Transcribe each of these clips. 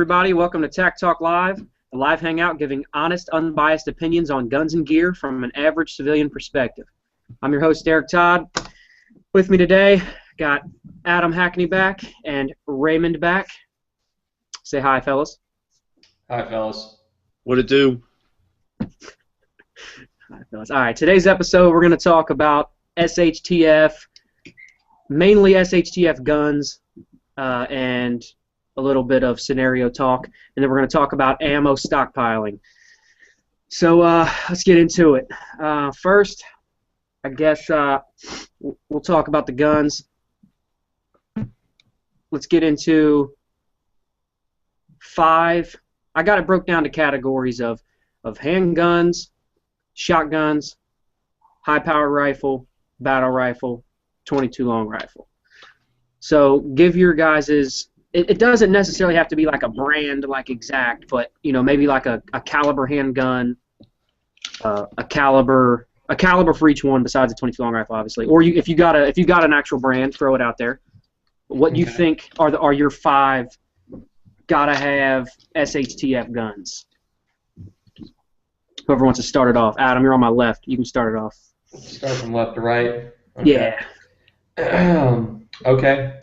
Everybody, welcome to TacTalkLive, the live hangout giving honest, unbiased opinions on guns and gear from an average civilian perspective. I'm your host, Eric Todd. With me today, got Adam Hackney back and Raymond back. Say hi, fellas. Hi, fellas. What it do? Hi, fellas. All right, today's episode, we're going to talk about S.H.T.F, mainly S.H.T.F guns, and a little bit of scenario talk, and then we're going to talk about ammo stockpiling. So let's get into it. First, I guess we'll talk about the guns. Let's get into 5. I got it broke down to categories of handguns, shotguns, high-powered rifle, battle rifle, 22 long rifle. So give your guys's. It doesn't necessarily have to be like a brand, like exact, but maybe like a caliber handgun, a caliber for each one besides a 22 long rifle, obviously. Or if you got an actual brand, throw it out there. What you think are your 5 gotta have S.H.T.F guns? Whoever wants to start it off. Adam, you're on my left. You can start it off. Start from left to right. Okay. Yeah. Okay.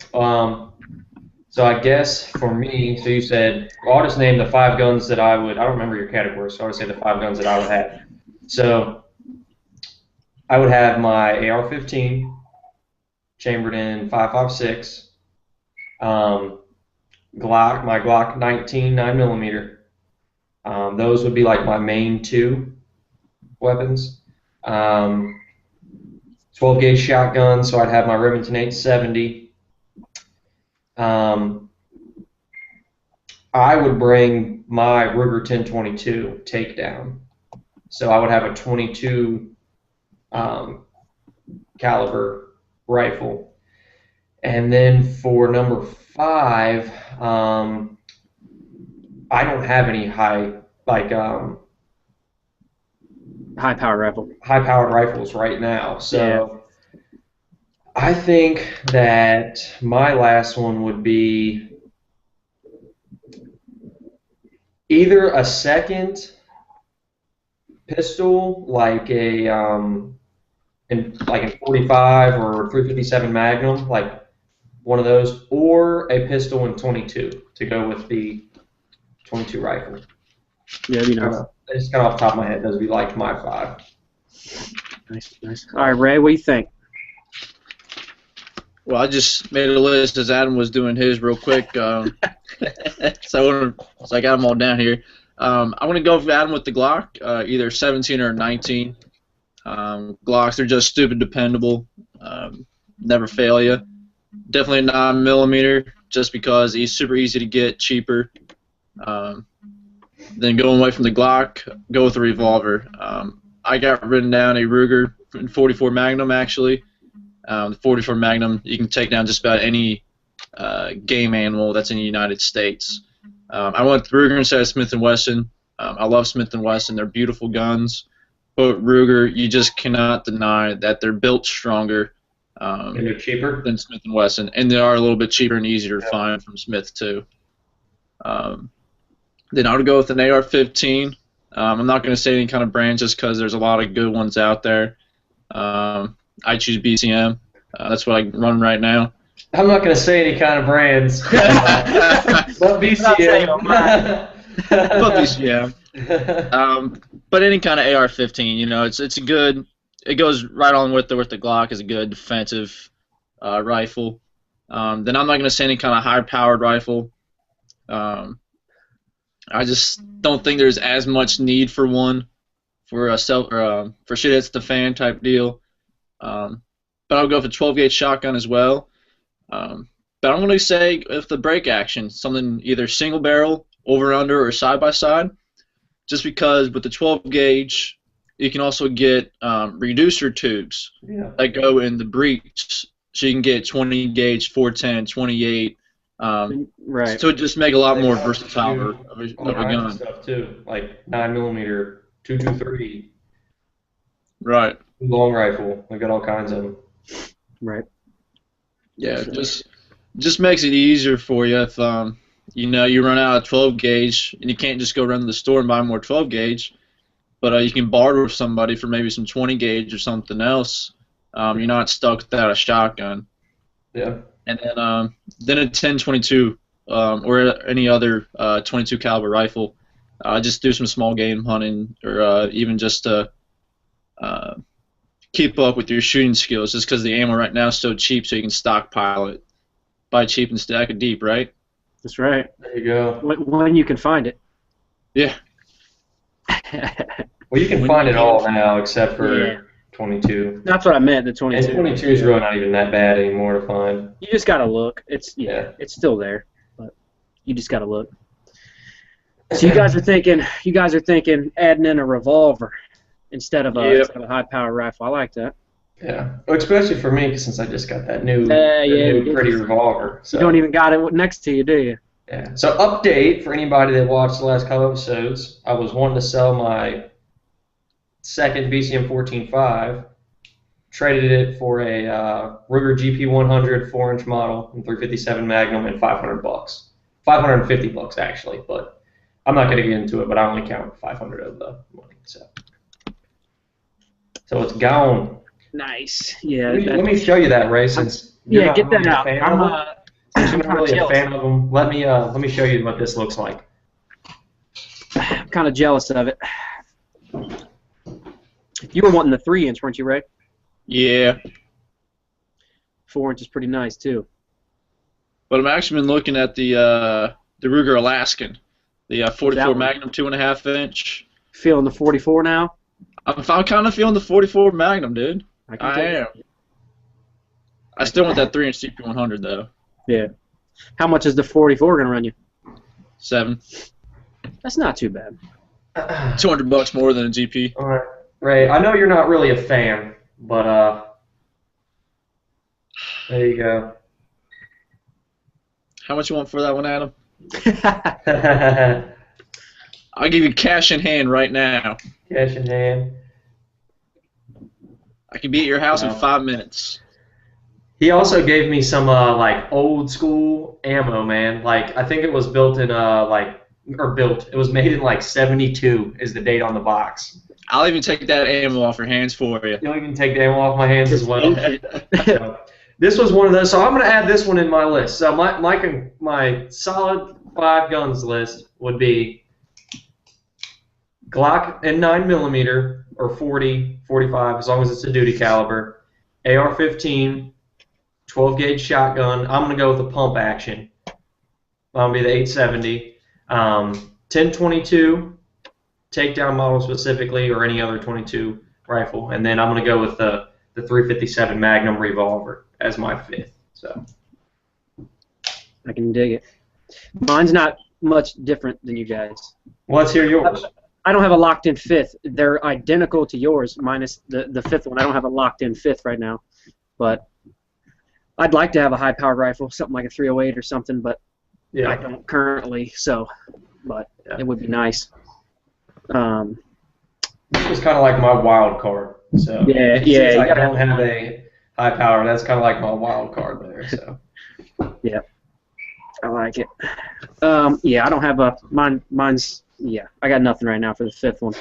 So I guess for me, so you said, well, I'll just name the 5 guns that I don't remember your category, so I'll just say the 5 guns that I would have. So I would have my AR-15, chambered in 5.56, my Glock 19 9mm. Those would be like my main 2 weapons. 12-gauge shotgun, so I'd have my Remington 870. I would bring my Ruger 1022 takedown, so I would have a 22 caliber rifle. And then for number 5, I don't have any high-powered rifles right now, so. Yeah. I think that my last one would be either a second pistol, like a 45 or 357 Magnum, like one of those, or a pistol in 22 to go with the 22 rifle. Yeah, that'd be nice. Just kind of off the top of my head, those would be like my 5. Nice. All right, Ray, what do you think? Well, I just made a list as Adam was doing his real quick, so I got them all down here. I'm going to go for Adam with the Glock, either 17 or 19. Glocks, they're just stupid dependable, never fail you. Definitely a 9mm, just because he's super easy to get, cheaper. Then going away from the Glock, go with a revolver. I got written down a Ruger 44 Magnum, actually. The 44 Magnum, you can take down just about any game animal that's in the United States. I went with Ruger instead of Smith & Wesson. I love Smith & Wesson. They're beautiful guns. But Ruger, you just cannot deny that they're built stronger. And they're cheaper? Than Smith & Wesson. And they are a little bit cheaper and easier to find from Smith, too. Then I would go with an AR-15. I'm not going to say any kind of brand just because there's a lot of good ones out there. I choose BCM. That's what I run right now. I'm not going to say any kind of brands. But BCM. But BCM. But any kind of AR-15, it's a good. It goes right on with the Glock is a good defensive rifle. Then I'm not going to say any kind of high-powered rifle. I just don't think there's as much need for one for for shit hits the fan type deal. But I'll go for 12-gauge shotgun as well. But I'm going to say if the break action, something either single barrel, over under, or side by side, just because with the 12-gauge, you can also get reducer tubes that go in the breech, so you can get 20-gauge, 410, 28. Right. So it just make a lot more versatile of a gun. Stuff too, like 9mm, 223. Right. Long rifle. We've got all kinds of them. Right. Yeah, just makes it easier for you if you run out of 12 gauge, and you can't just go run to the store and buy more 12 gauge, but you can barter with somebody for maybe some 20 gauge or something else. You're not stuck without a shotgun. Yeah. And then a 10-22 or any other 22 caliber rifle. Just do some small game hunting, or even just to keep up with your shooting skills. Just because the ammo right now is so cheap, so you can stockpile it. Buy cheap and stack it deep, right? That's right. There you go. When you can find it. Yeah. Well, you can find it all now except for 22. That's what I meant. The 22. And 22 is really not even that bad anymore to find. You just gotta look. It's still there, but you just gotta look. So you guys are thinking adding in a revolver instead of a high power rifle. I like that. Yeah, well, especially for me, since I just got that new, new pretty revolver. So. You don't even got it next to you, do you? Yeah. So update for anybody that watched the last couple episodes. I was wanting to sell my second BCM 14.5. Traded it for a Ruger GP100 4-inch model and 357 Magnum and $500. $550 actually, but I'm not going to get into it. But I only count 500 of the money. So it's gone. Nice. Yeah. Let me show you that, Ray. Since get that out. Since you're not really a fan of them, let me show you what this looks like. I'm kind of jealous of it. You were wanting the 3-inch, weren't you, Ray? Yeah. 4-inch is pretty nice too. But I've actually been looking at the Ruger Alaskan, the 44 Magnum 2.5-inch. Feeling the 44 now? I'm kind of feeling the 44 Magnum, dude. I am. I still want that 3-inch GP100 though. Yeah. How much is the 44 gonna run you? 7. That's not too bad. $200 more than a GP. All right, Ray. I know you're not really a fan, but there you go. How much you want for that one, Adam? I'll give you cash in hand right now. Cash in hand. I can be at your house in 5 minutes. He also gave me some like old school ammo, man. Like I think it was built in it was made in like 72 is the date on the box. I'll even take that ammo off your hands for you. You'll even take the ammo off my hands as well. So, this was one of those. So I'm going to add this one in my list. So my solid 5 guns list would be Glock and 9mm or 40, 45, as long as it's a duty caliber. AR-15, 12-gauge shotgun. I'm going to go with the pump action. That'll be the 870. 10-22, takedown model specifically, or any other 22 rifle. And then I'm going to go with the 357 Magnum revolver as my 5th. So I can dig it. Mine's not much different than you guys. Well, let's hear yours. I don't have a locked-in 5th. They're identical to yours, minus the 5th one. I don't have a locked-in 5th right now. But I'd like to have a high-powered rifle, something like a 308 or something, but I don't currently, but it would be nice. This was kind of like my wild card. So since I don't have a high power, that's kind of like my wild card there. So yeah, I like it. I don't have a mine's I got nothing right now for the 5th one.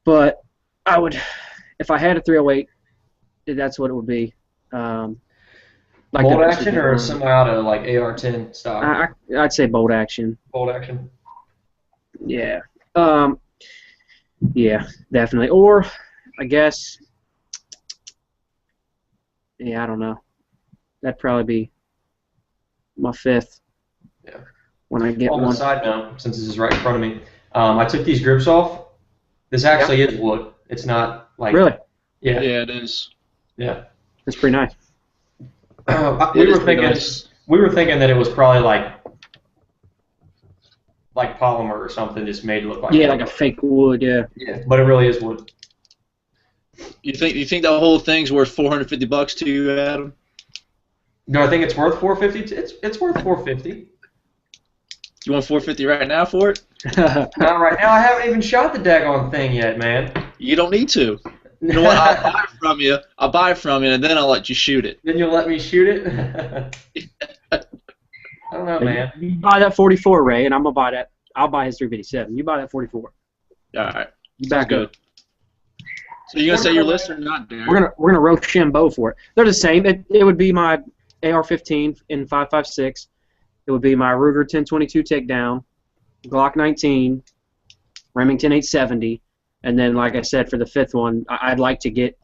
But I would, if I had a 308, that's what it would be. Like bolt action or semi-auto, like AR-10 style? I'd say bolt action. Bolt action. Yeah. Yeah, definitely. Or, I guess, I don't know. That'd probably be my 5th. Yeah. When I get one. On the side note, since this is right in front of me, I took these grips off. This actually is wood. It's not like... Really? Yeah. Yeah, it is. Yeah. That's pretty nice. We were thinking that it was probably like polymer or something, just made it look like like a fake wood. Yeah, but it really is wood. You think the whole thing's worth $450 to you, Adam? No, I think it's worth $450. It's worth $450. You want $450 right now for it? Not right now. I haven't even shot the daggone thing yet, man. You don't need to. You know what? I'll buy it from you, and then I'll let you shoot it. Then you'll let me shoot it? I don't know, man. You buy that 44, Ray, and I'm gonna buy that. I'll buy his 357. You buy that 44. All right. You back Sounds up. good. So you gonna say your list or not, Derek? We're gonna Rochambeau for it. They're the same. It would be my AR-15 in 5.56. It would be my Ruger 1022 takedown, Glock 19, Remington 870, and then, like I said, for the fifth one, I'd like to get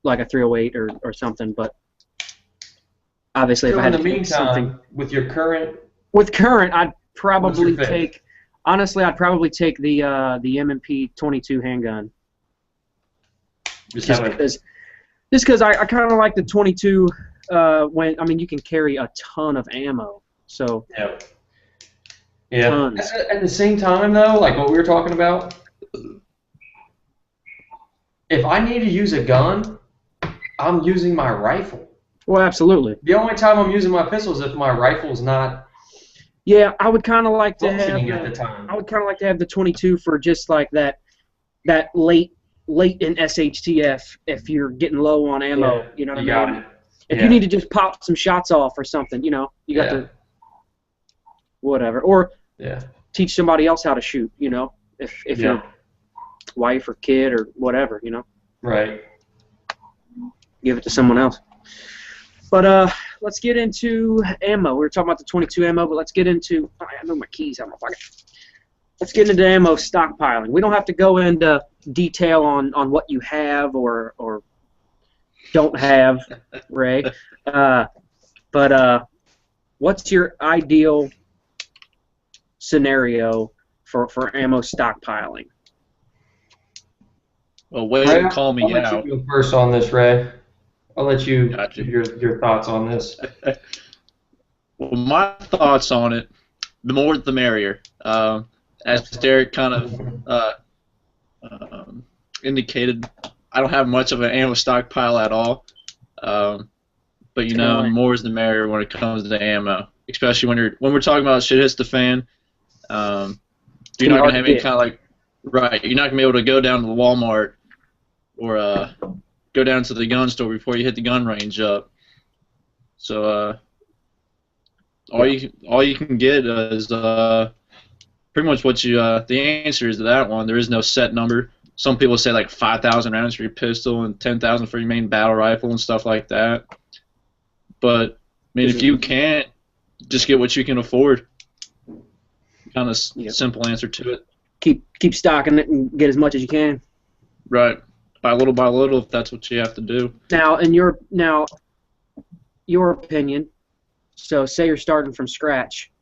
like a 308 or something. But obviously, So if I had in the to pick something meantime, with your current, What's your fifth? take honestly I'd probably take the M&P 22 handgun just just have a, because I kind of like the 22 when I mean you can carry a ton of ammo, so yeah. Yeah. tons. At the same time, though, like what we were talking about, if I need to use a gun, I'm using my rifle. Well, absolutely. The only time I'm using my pistol is if my rifle's not Yeah, I would kind of like to have functioning at the time. I would kind of like to have the 22 for just like that late in S.H.T.F. if you're getting low on ammo. Yeah, You know what you I got mean? it. If Yeah. you need to just pop some shots off or something, you know, you got to whatever, or Yeah. teach somebody else how to shoot. You know, if Yeah. your wife or kid or whatever, you know, Right. give it to someone else. But let's get into ammo. We were talking about the 22 ammo, but let's get into. I know my keys out of my pocket. Let's get into ammo stockpiling. We don't have to go into detail on what you have or don't have, Ray. But what's your ideal scenario for ammo stockpiling? Well, Wade Ray, can call me I'll let out. you go first on this, Ray. I'll let you Gotcha. give your thoughts on this. Well, my thoughts on it, the more the merrier. As Derek kind of indicated, I don't have much of an ammo stockpile at all. But you know, more is the merrier when it comes to ammo, especially when we're talking about shit hits the fan. You're not gonna have any kind of like you're not gonna be able to go down to the Walmart or go down to the gun store before you hit the gun range up. So all you can get is pretty much what you the answer is to that one. There is no set number. Some people say like 5,000 rounds for your pistol and 10,000 for your main battle rifle and stuff like that. But I mean, if you can't, just get what you can afford. Kind of simple answer to it. Keep stocking it and get as much as you can. Right, by little, if that's what you have to do. Now, your opinion. So, say you're starting from scratch.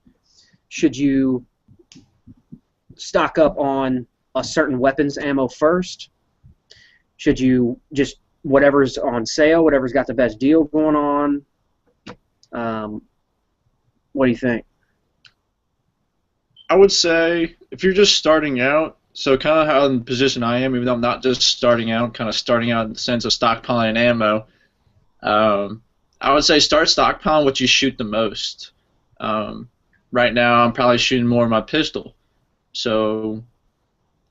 Should you stock up on a certain weapons ammo first? Should you just whatever's on sale, whatever's got the best deal going on? What do you think? I would say if you're just starting out, so kind of how in the position I am, even though I'm not just starting out, kind of starting out in the sense of stockpiling ammo, I would say start stockpiling what you shoot the most. Right now, I'm probably shooting more of my pistol, so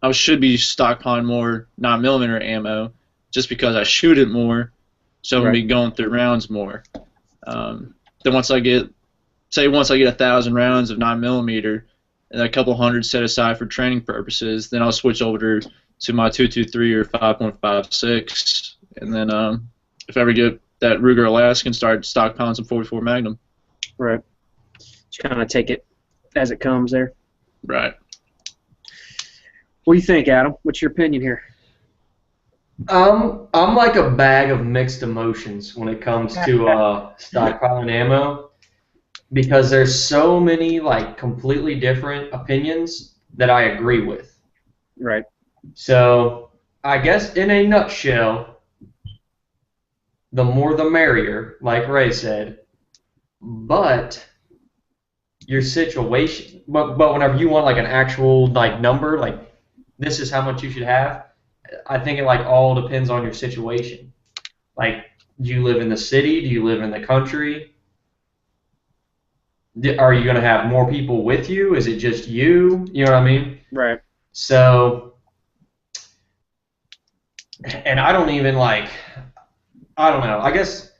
I should be stockpiling more 9mm ammo just because I shoot it more, so I'm going to be going through rounds more. Then once I get 1,000 rounds of 9mm and a couple hundred set aside for training purposes, then I'll switch over to my 223 or 5.56, and then if I ever get that Ruger Alaskan, start stockpiling some 44 Magnum. Right. Just kind of take it as it comes there. Right. What do you think, Adam? What's your opinion here? I'm like a bag of mixed emotions when it comes to stockpiling ammo, because there's so many like completely different opinions that I agree with. Right. So I guess in a nutshell, the more the merrier, like Ray said. But your situation, but whenever you want like an actual like number, like this is how much you should have, I think it like all depends on your situation. Like, do you live in the city? Do you live in the country? Are you going to have more people with you? Is it just you? You know what I mean? Right. So, and I don't even like, I don't know. I guess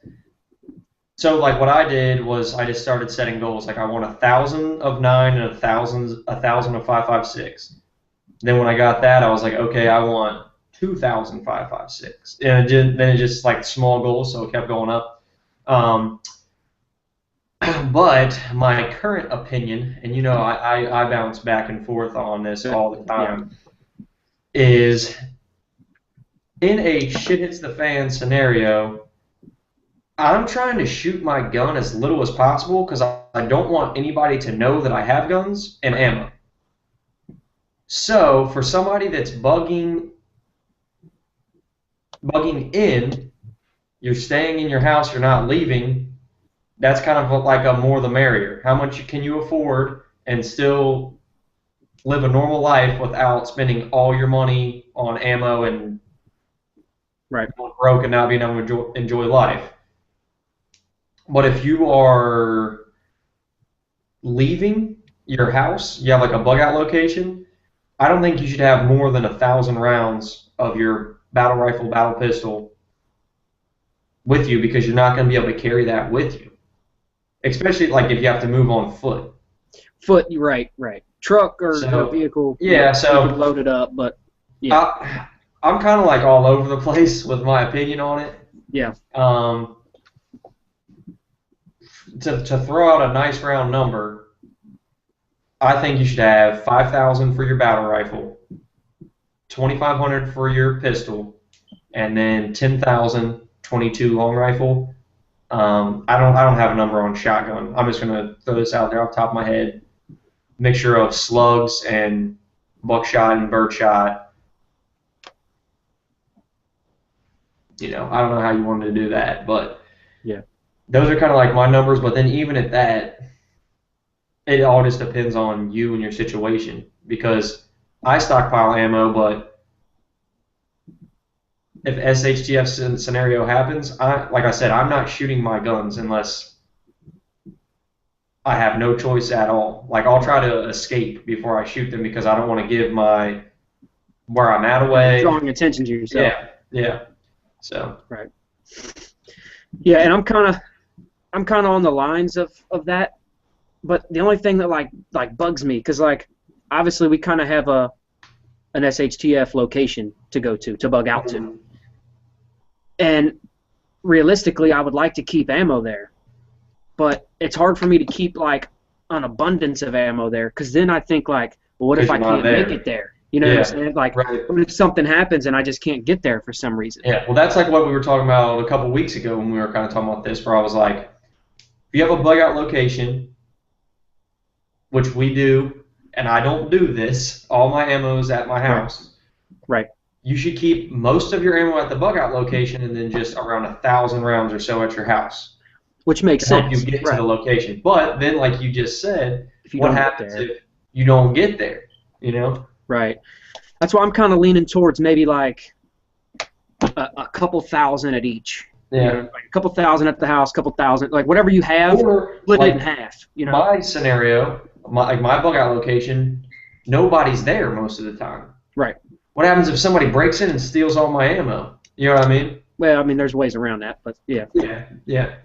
So like what I did was I just started setting goals. Like I want 1,000 of 9 and 1,000 of 5.56. Then when I got that, I was like, okay, I want 2,000 5.56. And then it just like small goals, so it kept going up. But my current opinion, and you know I bounce back and forth on this all the time, is in a shit hits the fan scenario, I'm trying to shoot my gun as little as possible because I don't want anybody to know that I have guns and ammo. So for somebody that's bugging in, you're staying in your house, you're not leaving, that's kind of like a more the merrier. How much can you afford and still live a normal life without spending all your money on ammo and going broke and not being able to enjoy life? But if you are leaving your house, you have like a bug out location, I don't think you should have more than 1,000 rounds of your battle rifle, battle pistol with you because you're not going to be able to carry that with you. Especially like if you have to move on foot. Right. Truck or vehicle. Yeah, so you can load it up, but yeah. I'm kind of like all over the place with my opinion on it. Yeah. To throw out a nice round number, I think you should have 5,000 for your battle rifle, 2,500 for your pistol, and then 10,000 22 long rifle. I don't have a number on shotgun. I'm just gonna throw this out there off the top of my head. Mixture of slugs and buckshot and birdshot. You know, I don't know how you wanted to do that, but yeah, those are kind of like my numbers. But then even at that, it all just depends on you and your situation. Because I stockpile ammo, but if S.H.T.F scenario happens, like I said, I'm not shooting my guns unless I have no choice at all. Like I'll try to escape before I shoot them because I don't want to give where I'm at away. Drawing attention to yourself. Yeah. So. Right. Yeah, and I'm kind of on the lines of that, but the only thing that like bugs me, because like obviously we kind of have an S.H.T.F location to go to bug out to, and realistically I would like to keep ammo there, but it's hard for me to keep like an abundance of ammo there, because then I think like, well, what if I can't make it there? You know what I'm saying? Like, what if something happens and I just can't get there for some reason? Yeah, well, that's like what we were talking about a couple weeks ago when we were kind of talking about this, where I was like, if you have a bug out location, which we do, and I don't do this, all my ammo is at my house. Right. You should keep most of your ammo at the bug out location and then just around 1,000 rounds or so at your house. Which makes sense. Help you get to the location. But then, like you just said, what happens if you don't get there? You know? Right. That's why I'm kind of leaning towards maybe like a couple thousand at each. Yeah. You know, like a couple thousand at the house, couple thousand, like whatever you have, split it in half. You know. My scenario, my bug out location, nobody's there most of the time. Right. What happens if somebody breaks in and steals all my ammo? You know what I mean? Well, I mean, there's ways around that, but yeah. Yeah.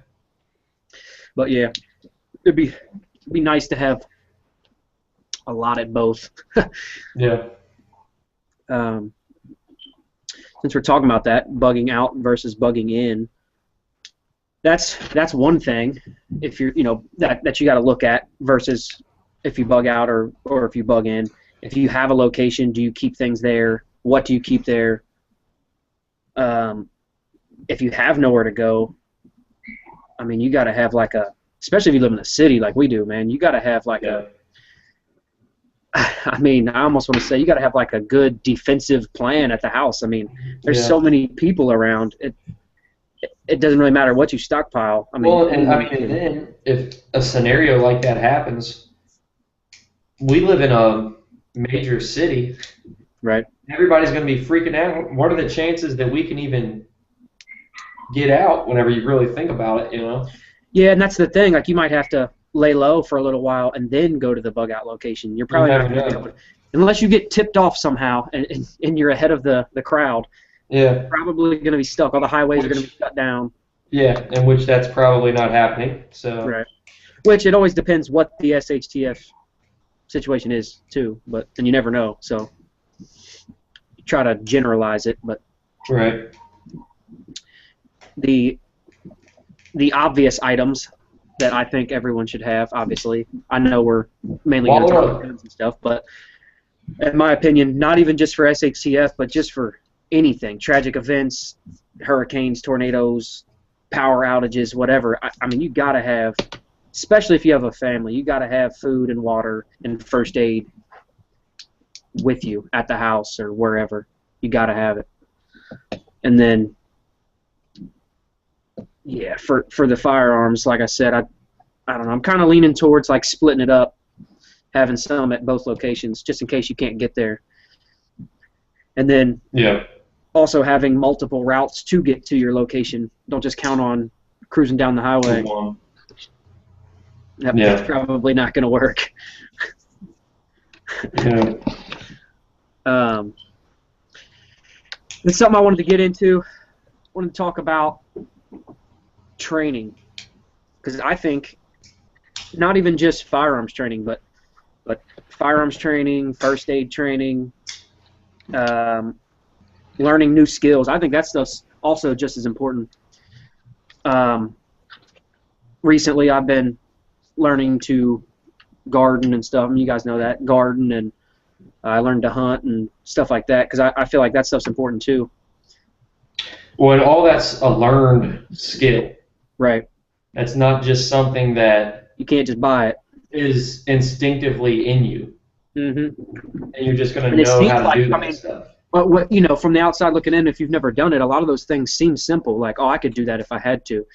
But yeah, it'd be nice to have a lot at both. Yeah. Since we're talking about that, bugging out versus bugging in, that's one thing. If you're, that you got to look at versus if you bug out or if you bug in. If you have a location, do you keep things there? What do you keep there? If you have nowhere to go, I mean, you got to have like especially if you live in a city like we do, man, you got to have like I mean, I almost want to say you got to have like a good defensive plan at the house. I mean, there's so many people around. It doesn't really matter what you stockpile. I mean, well, and then if a scenario like that happens, we live in a major city. Right. Everybody's going to be freaking out. What are the chances that we can even get out whenever you really think about it, you know? Yeah, and that's the thing. Like, you might have to lay low for a little while and then go to the bug out location. You're probably not going to be able to, unless you get tipped off somehow and you're ahead of the crowd. Yeah. You're probably going to be stuck. All the highways are going to be shut down. Yeah, in which that's probably not happening. So Right. Which it always depends what the S.H.T.F. situation is too, and you never know. So you try to generalize it, but right. the obvious items that I think everyone should have, obviously, I know we're mainly going to talk about guns and stuff, but in my opinion, not even just for S.H.T.F., but just for anything, tragic events, hurricanes, tornadoes, power outages, whatever. I mean, you got to have, especially if you have a family, you got to have food and water and first aid with you at the house or wherever. You got to have it. And then, yeah, for the firearms, like I said, I don't know. I'm kind of leaning towards like splitting it up, having some at both locations, just in case you can't get there. And then also having multiple routes to get to your location. Don't just count on cruising down the highway. That's probably not going to work. Yeah. It's something I wanted to get into. I wanted to talk about training, because I think not even just firearms training, but firearms training, first aid training, learning new skills. I think that stuff's also just as important. Recently, I've been learning to garden and stuff. I mean, you guys know that, garden, and I learned to hunt and stuff like that, because I feel like that stuff's important too. Well, and all that's a learned skill. Right. That's not just something that you can't just buy it. Is instinctively in you. Mm-hmm. And you're just going to know how to do that stuff. But what, you know, from the outside looking in, if you've never done it, a lot of those things seem simple. Like, oh, I could do that if I had to.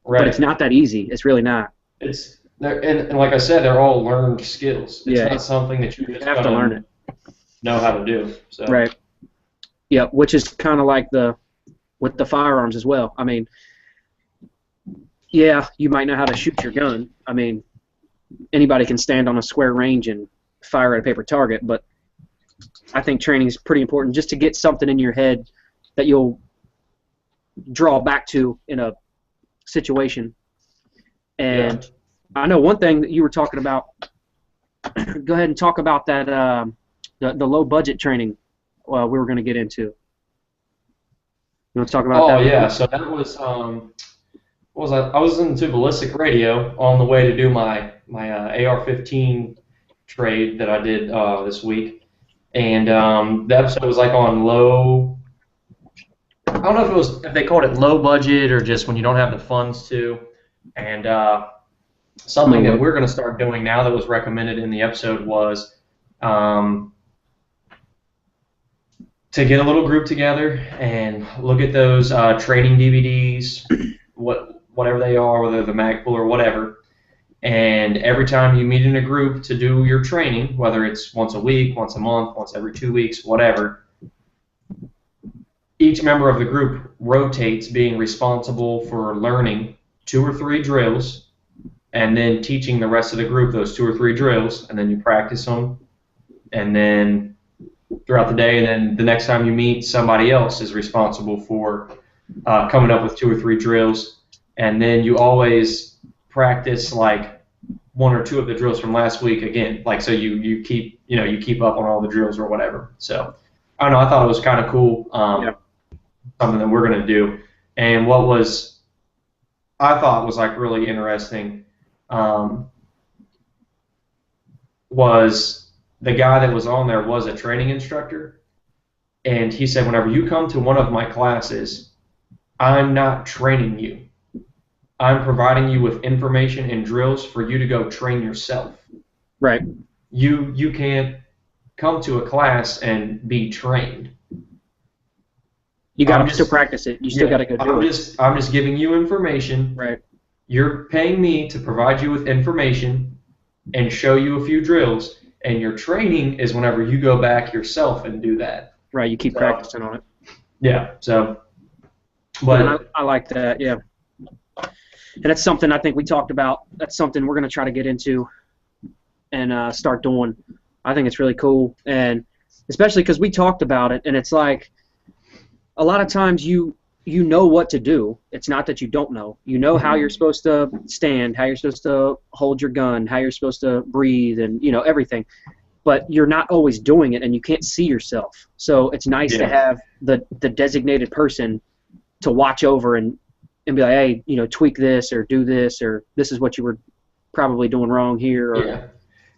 Right. But it's not that easy. It's really not. And like I said, they're all learned skills. It's not something that you just have to learn it. Know how to do. So. Right. Yeah, which is kind of like with the firearms as well. I mean, yeah, you might know how to shoot your gun. I mean, anybody can stand on a square range and fire at a paper target, but I think training is pretty important just to get something in your head that you'll draw back to in a situation. And I know one thing that you were talking about. Go ahead and talk about that the low budget training we were going to get into. You want to talk about that? Oh yeah, so that was I was into ballistic radio on the way to do my AR-15 trade that I did this week, and the episode was like on low. I don't know if they called it low budget or just when you don't have the funds to, and something that we're going to start doing now that was recommended in the episode was to get a little group together and look at those training DVDs, whatever they are, whether they're the mag pool or whatever, and every time you meet in a group to do your training, whether it's once a week, once a month, once every 2 weeks, whatever, each member of the group rotates being responsible for learning 2 or 3 drills and then teaching the rest of the group those 2 or 3 drills, and then you practice them, and then throughout the day, and then the next time you meet, somebody else is responsible for coming up with 2 or 3 drills, and then you always practice like 1 or 2 of the drills from last week again, like so you keep up on all the drills or whatever. So I don't know, I thought it was kind of cool, something that we're gonna do, and what I thought was like really interesting was the guy that was on there was a training instructor, and he said, whenever you come to one of my classes, I'm not training you. I'm providing you with information and drills for you to go train yourself. Right. You can't come to a class and be trained. You got to still practice it. You still got to go do it. I'm just giving you information. Right. You're paying me to provide you with information and show you a few drills. And your training is whenever you go back yourself and do that. Right, you keep practicing on it. Yeah, so. But I like that, yeah. And that's something I think we talked about. That's something we're going to try to get into and start doing. I think it's really cool. And especially because we talked about it, and it's like a lot of times you you know what to do. It's not that you don't know. You know how you're supposed to stand, how you're supposed to hold your gun, how you're supposed to breathe, and everything. But you're not always doing it, and you can't see yourself. So it's nice to have the designated person to watch over and be like, hey, tweak this or do this, or this is what you were probably doing wrong here. Or,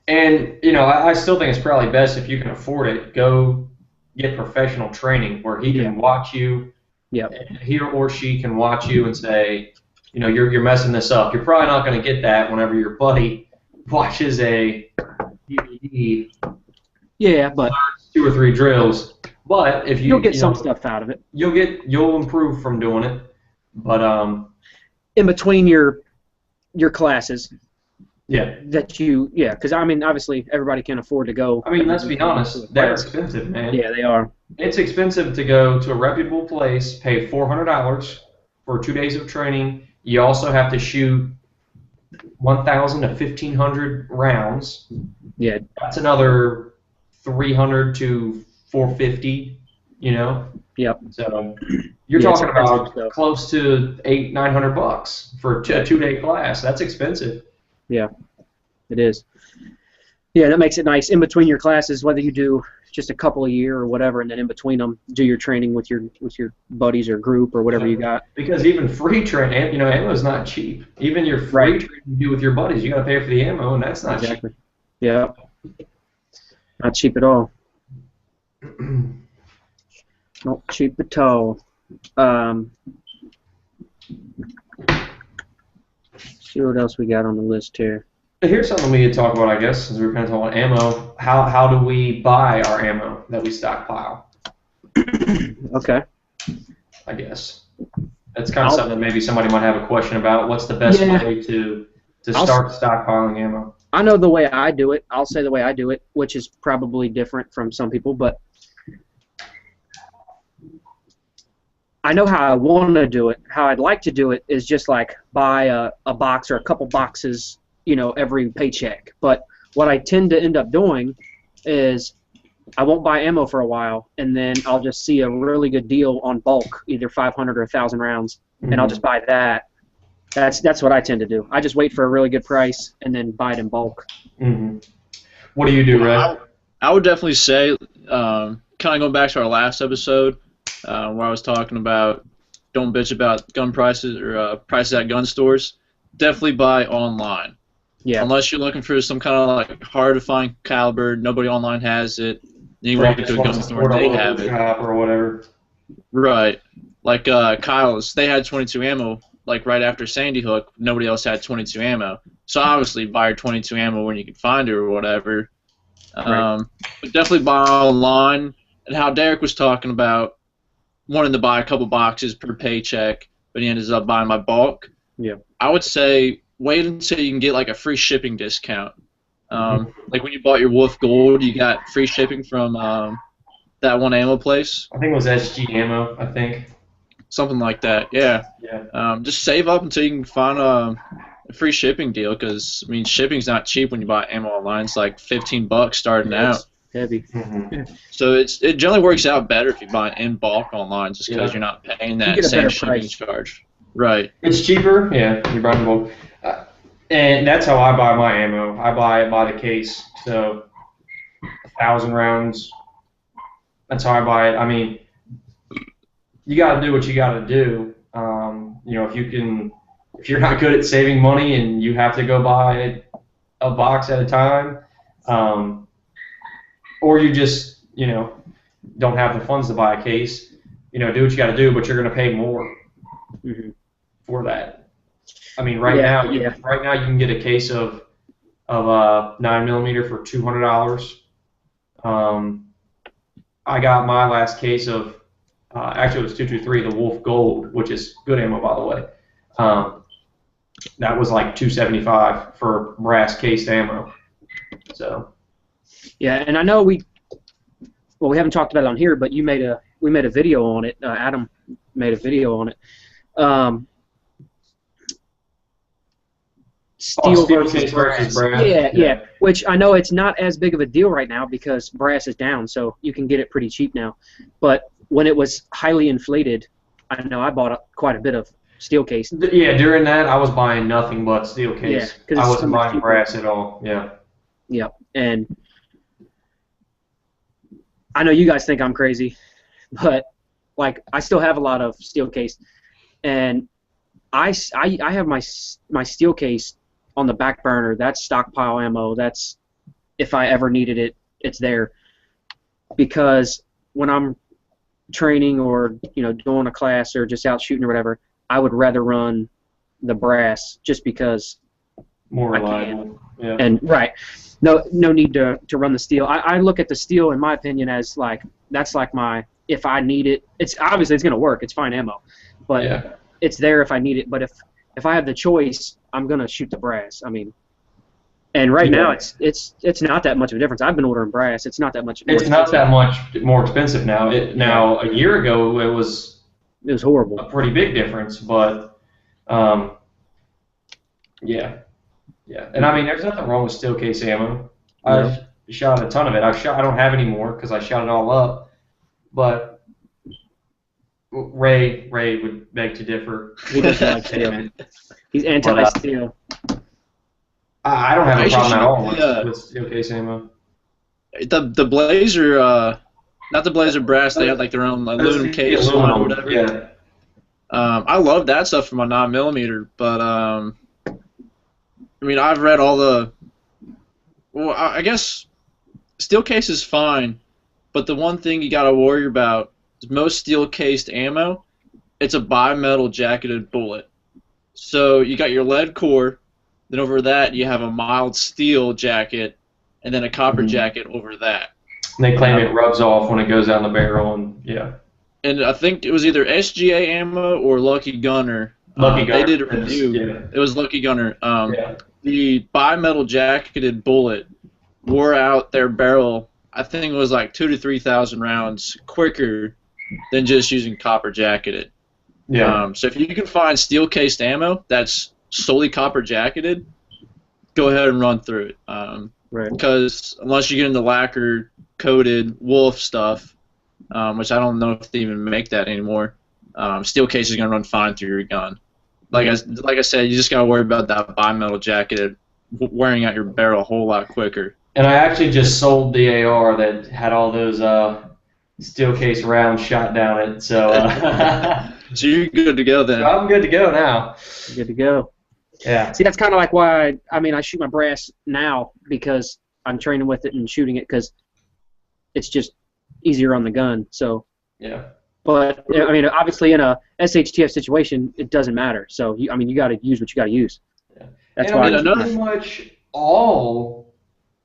And I still think it's probably best if you can afford it. Go get professional training where he can watch you. Yeah. He or she can watch you and say, you're messing this up. You're probably not going to get that whenever your buddy watches a DVD. Yeah, but 2 or 3 drills. But if you'll get some stuff out of it. You'll improve from doing it. But in between your classes. Yeah. Because obviously everybody can afford to go. Let's be honest, they're expensive, man. Yeah, they are. It's expensive to go to a reputable place, pay $400 for 2 days of training. You also have to shoot 1,000 to 1,500 rounds. Yeah. That's another 300 to 450. Yep. So you're talking about close to $800-900 for a 2-day class. That's expensive. Yeah, it is. Yeah, that makes it nice. In between your classes, whether you do just a couple a year or whatever, and then in between them, do your training with your buddies or group or whatever you got. Because even free training, ammo is not cheap. Even your free training you do with your buddies, you got to pay for the ammo, and that's not cheap. Yeah, not cheap at all. Not cheap at all. See what else we got on the list here. Here's something we could talk about, I guess, since we're kind of talking about ammo. How do we buy our ammo that we stockpile? Okay. I guess. That's kind of something that maybe somebody might have a question about. What's the best way to start stockpiling ammo? I know the way I do it. I'll say the way I do it, which is probably different from some people, but I know how I want to do it. How I'd like to do it is just like buy a box or a couple boxes, every paycheck. But what I tend to end up doing is I won't buy ammo for a while, and then I'll just see a really good deal on bulk, either 500 or 1,000 rounds, and I'll just buy that. That's what I tend to do. I just wait for a really good price and then buy it in bulk. Mm-hmm. What do you do, Red? I would definitely say, kind of going back to our last episode, where I was talking about don't bitch about gun prices or prices at gun stores. Definitely buy online. Yeah. Unless you're looking for some kind of like hard to find caliber, nobody online has it. Then you walk into a gun store and they have it. Or whatever. Right. Like Kyle's, they had 22 ammo. Like right after Sandy Hook, nobody else had 22 ammo. So obviously buy your 22 ammo when you can find it or whatever. But definitely buy online. And how Derek was talking about wanting to buy a couple boxes per paycheck, but he ended up buying by bulk. Yeah. I would say wait until you can get like a free shipping discount. Like when you bought your Wolf Gold, you got free shipping from that one ammo place. I think it was SG Ammo, I think. Something like that, yeah. Yeah. Just save up until you can find a free shipping deal, because shipping's not cheap when you buy ammo online. It's like $15 starting out. Heavy. So it generally works out better if you buy it in bulk online, just because you're not paying that same shipping charge. Right. It's cheaper. Yeah, you buy in bulk. And that's how I buy my ammo. I buy it by the case. So 1,000 rounds. That's how I buy it. You got to do what you got to do. If you're not good at saving money and you have to go buy a box at a time, or you just don't have the funds to buy a case, do what you got to do, but you're going to pay more for that. Right now you can get a case of 9mm for $200. I got my last case of actually it was 223, the Wolf Gold, which is good ammo, by the way. That was like $275 for brass cased ammo. So. Yeah, and I know we haven't talked about it on here, but we made a video on it. Adam made a video on it. Steel versus brass. Yeah. Which I know it's not as big of a deal right now because brass is down, so you can get it pretty cheap now. But when it was highly inflated, I know I bought quite a bit of steel case. Yeah, during that, I was buying nothing but steel case. Yeah, 'cause it's I so wasn't much buying cheaper. brass at all. Yeah. Yep. And I know you guys think I'm crazy, but like I still have a lot of steel case, and I have my steel case on the back burner. That's stockpile ammo. That's if I ever needed it, it's there. Because when I'm training or doing a class or just out shooting or whatever, I would rather run the brass just because More I can. reliable. Yeah. And right, no need to run the steel. I look at the steel in my opinion as like that's like my if I need it. It's obviously it's gonna work. It's fine ammo, but Yeah. it's there if I need it. But if I have the choice, I'm gonna shoot the brass. I mean, and right now it's not that much of a difference. I've been ordering brass. It's not that much. It's not that much more expensive now. Now a year ago it was horrible. a pretty big difference, but yeah. And I mean, there's nothing wrong with steel case ammo. I've shot a ton of it. I don't have any more because I shot it all up. But Ray would beg to differ. He doesn't like steel. He's anti-steel. I don't have a problem at all with steel case ammo. The Blazer, not the Blazer brass. They had like their own aluminum case or whatever. Yeah. I love that stuff for my 9mm, but I mean, I've read all the. Well, I guess steel case is fine, but the one thing you gotta worry about is most steel cased ammo. It's a bimetal jacketed bullet, so you got your lead core. Then over that, you have a mild steel jacket, and then a copper jacket over that. And they claim it rubs off when it goes down the barrel, and yeah. And I think it was either SGA Ammo or Lucky Gunner. Lucky Gunner. They did a review. Yeah. It was Lucky Gunner. The bimetal jacketed bullet wore out their barrel. I think it was like 2,000 to 3,000 rounds quicker than just using copper jacketed. Yeah. So if you can find steel cased ammo that's solely copper jacketed, go ahead and run through it. Right. Because unless you get into lacquer coated wolf stuff, which I don't know if they even make that anymore, steel case is gonna run fine through your gun. Like I said, you just gotta worry about that bimetal jacketed wearing out your barrel a whole lot quicker. And I actually just sold the AR that had all those steel case rounds shot down it. So so you're good to go then. I'm good to go now. Good to go. Yeah. See, that's kind of like why I shoot my brass now because I'm training with it and shooting it because it's just easier on the gun. So. Yeah. But I mean, obviously, in a S.H.T.F situation, it doesn't matter. So you got to use what you got to use. Yeah. That's and why. pretty much all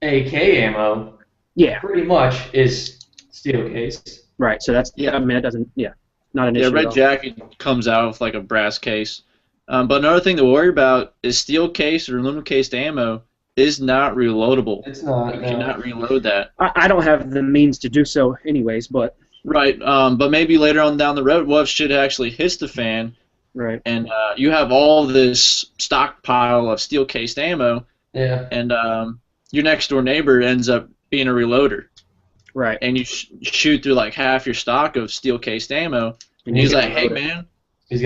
AK ammo. Yeah. Pretty much is steel case. Right. So that's I mean, it doesn't. Yeah. Not an issue. Yeah, red jacket comes out with like a brass case. But another thing to worry about is steel case or aluminum cased ammo is not reloadable. It's not. You cannot reload that. I don't have the means to do so, anyways. But. Right, but maybe later on down the road, what if shit actually hits the fan? Right. And you have all this stockpile of steel cased ammo. Yeah. And your next door neighbor ends up being a reloader. Right. And you shoot through like half your stock of steel cased ammo, and he's like, "Hey man,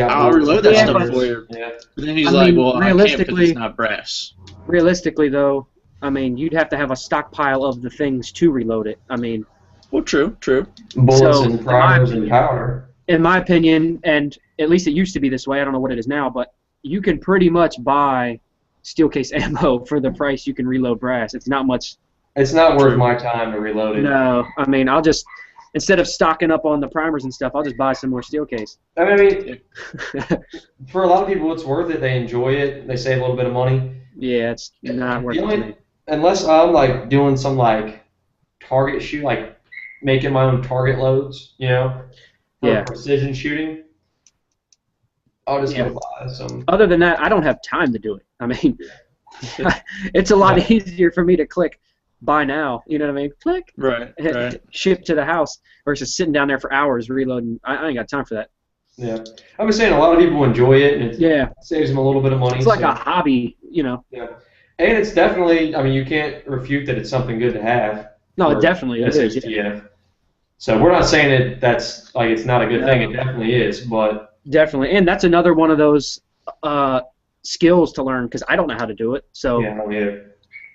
I'll reload that stuff for you." Yeah. But then he's like, "Well, I can't because it's not brass." Realistically, though, I mean, you'd have to have a stockpile of the things to reload it. I mean. Well, true. Bullets and primers and powder. In my opinion, and at least it used to be this way, I don't know what it is now, but you can pretty much buy steel case ammo for the price you can reload brass. It's not much. It's not worth my time to reload it. No, I mean, I'll just, instead of stocking up on the primers and stuff, I'll just buy some more steel case. I mean, for a lot of people, it's worth it. They enjoy it. They save a little bit of money. Yeah, it's not worth it to me. Unless I'm like doing some like target shoot, like making my own target loads, for precision shooting, I'll just go buy some. Other than that, I don't have time to do it. I mean, it's a lot easier for me to click buy now, you know what I mean? Click, right. Ship to the house versus sitting down there for hours reloading. I ain't got time for that. Yeah, I was saying a lot of people enjoy it, and it saves them a little bit of money. It's like a hobby, Yeah, and it's definitely, I mean, you can't refute that it's something good to have. No, it definitely is. Yeah. So we're not saying that that's like it's not a good thing. It definitely is, but Definitely, and that's another one of those skills to learn because I don't know how to do it. So, Yeah, no, yeah.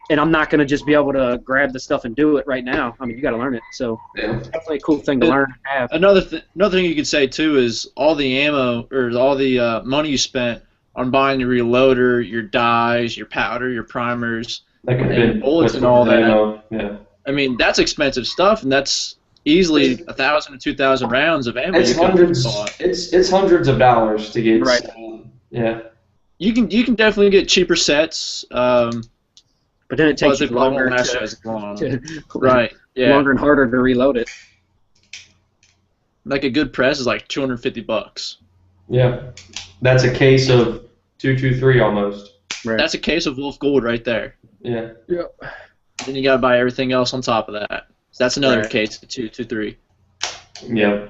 and I'm not going to just be able to grab the stuff and do it right now. I mean, you got to learn it. So, Yeah. it's definitely a cool thing to learn and have. Another thing you could say too is all the ammo or all the money you spent on buying your reloader, your dyes, your powder, your primers, That could have and been bullets and all that. ammo. Yeah. I mean, that's expensive stuff, and that's easily 1,000 to 2,000 rounds of ammo. It's you could hundreds. bought. It's hundreds of dollars to get. Right. Yeah. You can definitely get cheaper sets. But then it takes you they probably longer won't last to, as long. to Right. Yeah. longer and harder to reload it. Like a good press is like $250. Yeah. That's a case of 223 almost. Right. That's a case of Wolf Gold right there. Yeah. Then you gotta buy everything else on top of that. So that's another Right. case of 223. Yeah.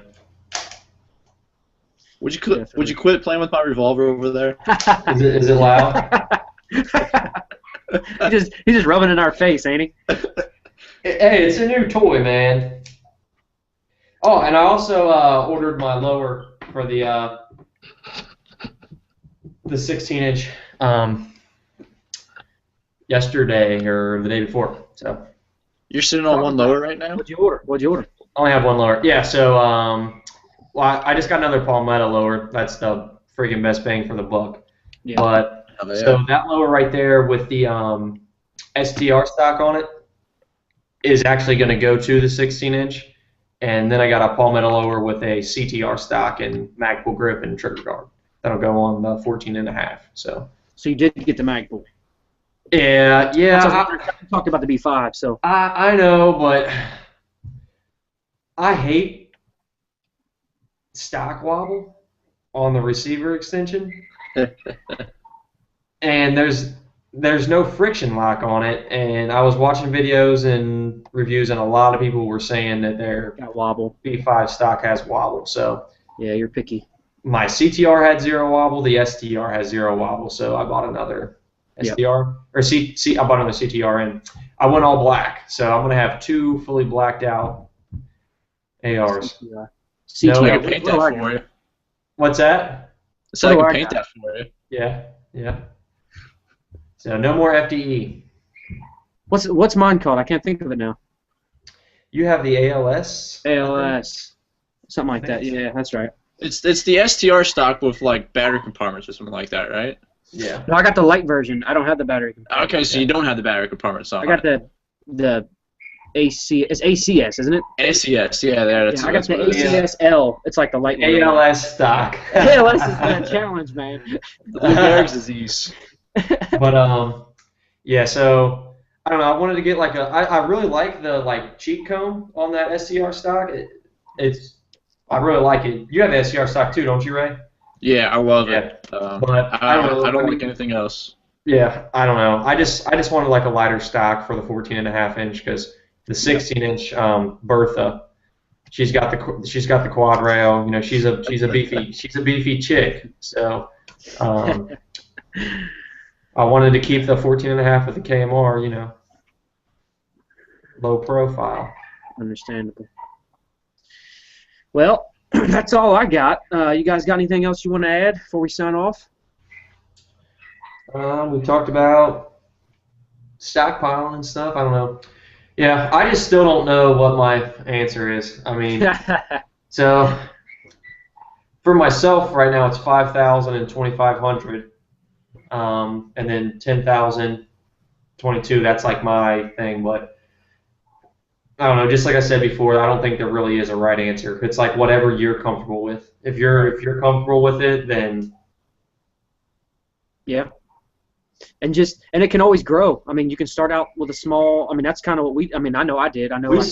Would you quit playing with my revolver over there? Is it loud? He's just rubbing it in our face, ain't he? Hey, it's a new toy, man. Oh, and I also ordered my lower for the 16-inch yesterday or the day before. So You're sitting on one lower right now? What'd you order? I only have one lower. Yeah. So well, I just got another Palmetto lower. That's the freaking best bang for the buck. Yeah. But so that lower right there with the STR stock on it is actually going to go to the 16-inch. And then I got a Palmetto lower with a CTR stock and magpul grip and trigger guard. That'll go on the 14.5. So you did get the magpul. Yeah. I talked about the B5, so. I know, but I hate stock wobble on the receiver extension. And there's no friction lock on it, and I was watching videos and reviews, and a lot of people were saying that their Got wobble. B5 stock has wobble. So Yeah, you're picky. my CTR had zero wobble, the STR has zero wobble, so I bought another STR or I bought another CTR, and I went all black. So I'm gonna have two fully blacked out ARs. CTR. I can paint that for you. What's that? So I can paint that for you. Yeah. So no more FDE. What's mine called? I can't think of it now. You have the ALS. ALS, something like that. Yeah, that's right. It's the STR stock with like battery compartments or something like that, right? Yeah. No, I got the light version. I don't have the battery compartment. Okay, so you don't have the battery compartments on. I got the AC. It's ACS, isn't it? ACS, yeah, that's. Yeah, I got the ACS-L. It's like the light one. ALS stock. ALS is the challenge, man. The Lou Gehrig's disease. But yeah. So I don't know. I wanted to get like I really like the cheek comb on that STR stock. I really like it. You have the STR stock too, don't you, Ray? Yeah, I love it. But I don't like anything else. Yeah, I don't know. I just wanted like a lighter stock for the 14.5 inch because the 16-inch Bertha, she's got the quad rail. You know, she's a beefy chick. So I wanted to keep the 14.5 with the KMR. You know, low profile. Understandable. Well, that's all I got. You guys got anything else you want to add before we sign off? We talked about stockpiling and stuff. I don't know. Yeah, I just still don't know what my answer is. I mean, so for myself right now, it's 5,000 and 2,500, and then 10,000, 22. That's like my thing, but I don't know. Just like I said before, I don't think there really is a right answer. It's like whatever you're comfortable with. If you're comfortable with it, then yeah. And it can always grow. I mean, you can start out with a small. I mean, that's kind of what I know I did. I know we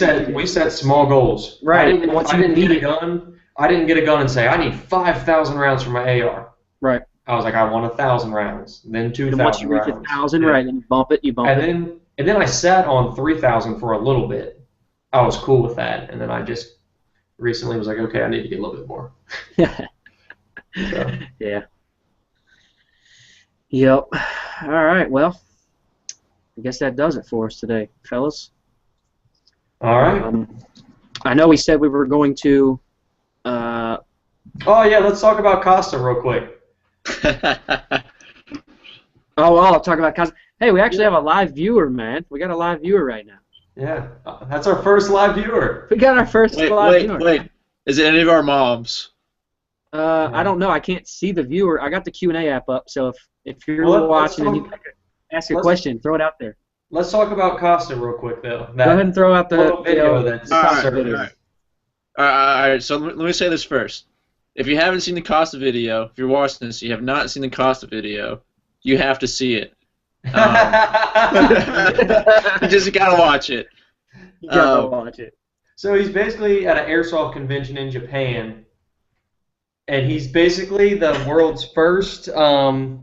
set small goals. Right. I didn't get a gun. I didn't get a gun and say I need 5,000 rounds for my AR. Right. I was like, I want 1,000 rounds, then 2,000 rounds. And once you reach 1,000, right, then you bump it. And then I sat on 3,000 for a little bit. I was cool with that, and then I just recently was like, okay, I need to get a little bit more. So. Yeah. Yep. All right. Well, I guess that does it for us today, fellas. All right. I know we said we were going to Oh yeah, let's talk about Costa real quick. Oh, I'll talk about cosplay. Hey, we actually have a live viewer, man. We got a live viewer right now. Yeah, that's our first live viewer. We got our first live viewer. Wait. Is it any of our moms? I don't know. I can't see the viewer. I got the Q&A app up, so if you're watching and you ask a question, throw it out there. Let's talk about Costa real quick, though. Go ahead and throw out the video that's all right. So let me say this first. If you haven't seen the Costa video, if you're watching this, you have not seen the Costa video, you have to see it. You just gotta watch it. You gotta watch it. So he's basically at an airsoft convention in Japan, and he's basically the world's first gun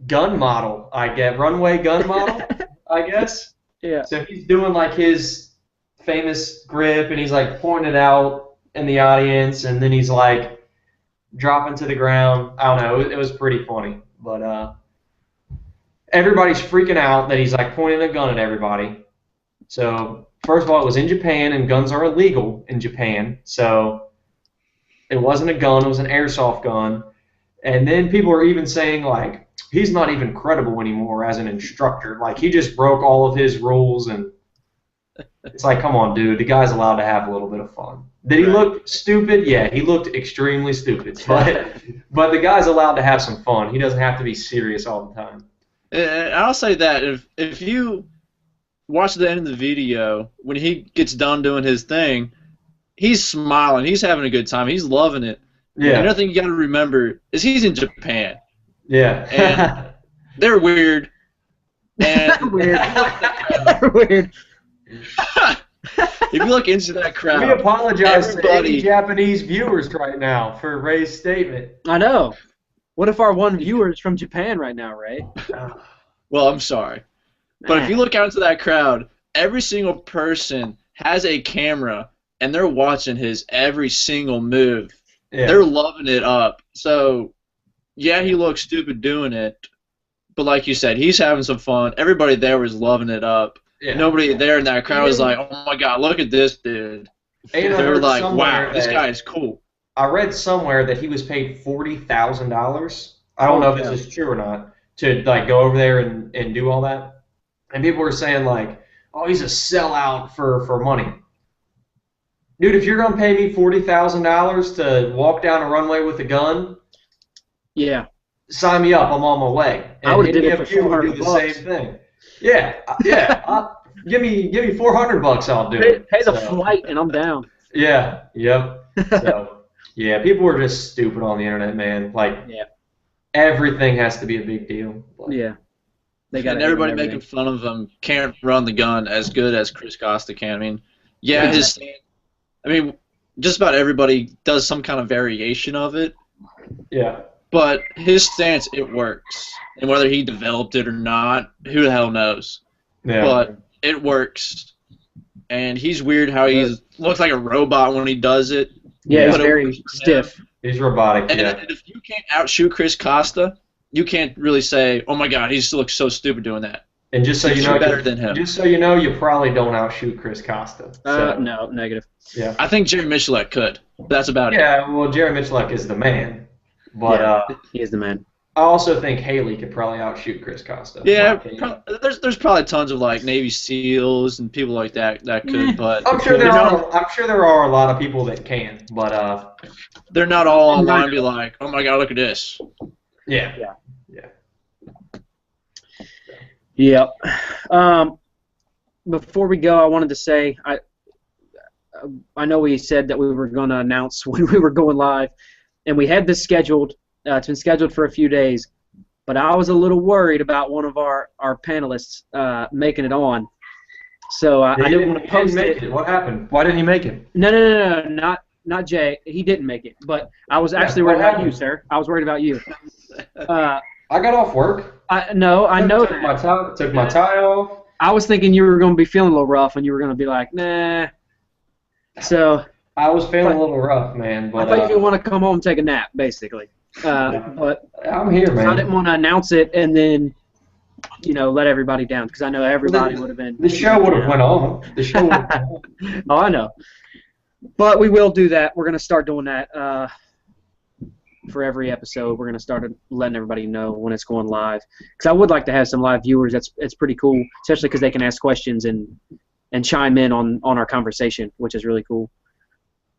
model, I guess, runway gun model, I guess. Yeah. So he's doing like his famous grip, and he's like pointing it out in the audience, and then he's like dropping to the ground. I don't know. It was pretty funny, but everybody's freaking out that he's like pointing a gun at everybody. So first of all, it was in Japan, and guns are illegal in Japan. So it wasn't a gun; it was an airsoft gun. And then people are even saying like he's not even credible anymore as an instructor. Like he just broke all of his rules, and it's like, come on, dude. The guy's allowed to have a little bit of fun. Did he look stupid? Yeah, he looked extremely stupid. But the guy's allowed to have some fun. He doesn't have to be serious all the time. And I'll say that if you watch the end of the video, when he gets done doing his thing, he's smiling. He's having a good time. He's loving it. Yeah. Another thing you got to remember is he's in Japan. Yeah. And they're weird. And They're weird. If you look into that crowd, we apologize to any Japanese viewers right now for Ray's statement. I know. What if our one viewer is from Japan right now, Ray? Well, I'm sorry. But if you look out into that crowd, every single person has a camera, and they're watching his every single move. Yeah. They're loving it up. So, yeah, he looks stupid doing it. But like you said, he's having some fun. Everybody there was loving it up. Yeah. Nobody there in that crowd was like, oh, my God, look at this dude. They were like, wow, this guy is cool. I read somewhere that he was paid $40,000. I don't know if this is true or not, to like go over there and do all that. And people were saying like, oh, he's a sellout for money. Dude, if you're gonna pay me $40,000 to walk down a runway with a gun, yeah, sign me up. I'm on my way. And I would have did it for $400. Do the same thing. Yeah, yeah. Give me $400. I'll do it. Pay the flight, and I'm down. Yeah. Yep. So, yeah, people were just stupid on the internet, man. Like, everything has to be a big deal. Like, yeah. And everybody making fun of him can't run the gun as good as Chris Costa can. I mean, just about everybody does some kind of variation of it. Yeah. But his stance, it works. And whether he developed it or not, who the hell knows? Yeah. But it works. And he's weird how he looks like a robot when he does it. Yeah, he's very stiff. He's robotic, and if you can't outshoot Chris Costa, you can't really say, oh, my God, he still looks so stupid doing that. And just so you know, better than him. Just so you know, you probably don't outshoot Chris Costa. So. No, negative. Yeah. I think Jerry Michalek could. That's about it. Yeah, well, Jerry Michalek is the man. But he is the man. I also think Haley could probably outshoot Chris Costa. Yeah, there's probably tons of like Navy SEALs and people like that could, but I'm sure there are a lot of people that can, but they're not all online and be like, oh my God, look at this. Yeah. Yep. Before we go, I wanted to say I know we said that we were going to announce when we were going live, and we had this scheduled. It's been scheduled for a few days, but I was a little worried about one of our panelists making it on. So I didn't want to post it. What happened? Why didn't he make it? No, not Jay. He didn't make it, but I was actually worried about you, sir. I was worried about you. I got off work. I know that. Took my tie off. I was thinking you were going to be feeling a little rough, and you were going to be like, nah. So I was feeling a little rough, man. But I thought you didn't want to come home and take a nap, basically. But I'm here, man. I didn't want to announce it and then, let everybody down, because I know everybody would have been. The show would have went on. The show would have went on. Oh, I know. But we will do that. We're going to start doing that. for every episode. We're going to start letting everybody know when it's going live. Because I would like to have some live viewers. It's pretty cool, especially because they can ask questions and chime in on our conversation, which is really cool.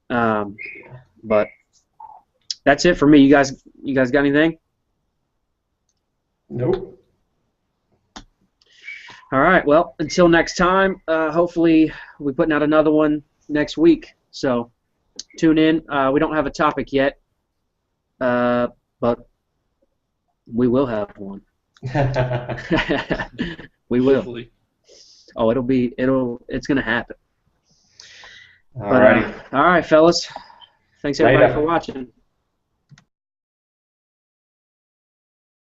But that's it for me. You guys got anything? Nope. All right. Well, until next time, hopefully we'll be putting out another one next week. So tune in. We don't have a topic yet, but we will have one. We will. Hopefully. Oh, it's going to happen. All righty. All right, fellas. Thanks everybody Later. for watching.